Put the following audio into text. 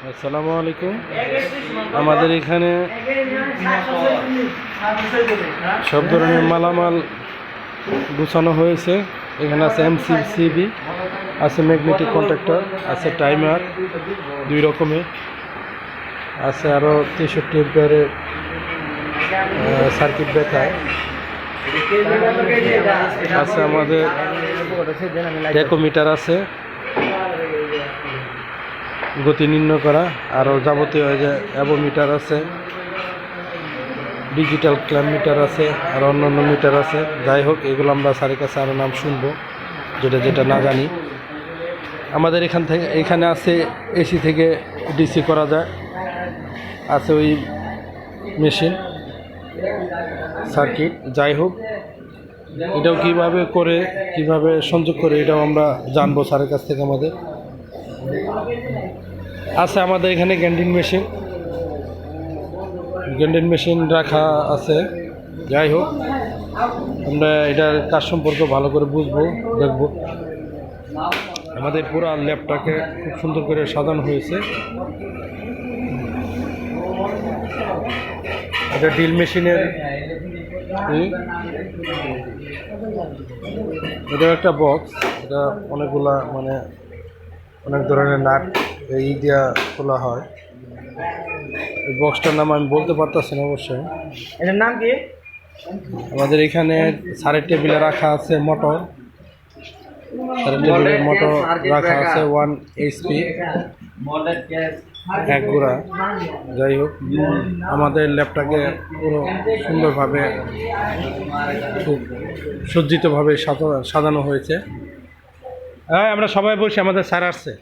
আসসালামু আলাইকুম। আমাদের এখানে সব ধরনের মালামাল গুছানো হয়েছে। এখানে আছে এমসিসিবি, আছে ম্যাগনেটিক কন্ট্রাক্টর, আছে টাইমার দুই রকমের, আছে আরও 63 এম্পিয়ারের সার্কিট ব্রেকার, আছে আমাদের ট্যাকোমিটার, আছে গতি নির্ণয় করা, আরও যাবতীয় যে অ্যাবোমিটার আছে, ডিজিটাল ক্ল্যাম্প মিটার আছে, আর অন্যান্য মিটার আছে। যাই হোক, এগুলো আমরা স্যারের কাছে আরও নাম শুনবো, যেটা যেটা না জানি। আমাদের এখানে আছে এসি থেকে ডিসি করা যায়, আছে ওই মেশিন সার্কিট। যাই হোক, এটাও কিভাবে করে কিভাবে সংযোগ করে এটাও আমরা জানবো স্যারের কাছ থেকে। আছে আমাদের এখানে গ্যান্ডিন মেশিন রাখা আছে। যাই হোক, আমরা এটার কাজ সম্পর্কে ভালো করে বুঝবো, দেখব। আমাদের পুরো ল্যাবটাকে খুব সুন্দর করে সাজানো হয়েছে। এটা ড্রিল মেশিনের, এটা একটা বক্স, এটা অনেকগুলা অনেক ধরনের নাট এই দিয়া খোলা হয়। এই বক্সটার নাম আমি বলতে পারতেছি না অবশ্যই। এটার নাম কি? আমাদের এখানে সারের টেবিলে রাখা আছে মোটর, সারের টেবিলে মোটর রাখা আছে 1 HP, এক গোড়া। যাই হোক, আমাদের ল্যাবটাকে পুরো সুন্দরভাবে খুব সজ্জিতভাবে সাজানো হয়েছে। হ্যাঁ, আমরা সবাই বসে, আমাদের স্যার আসছে।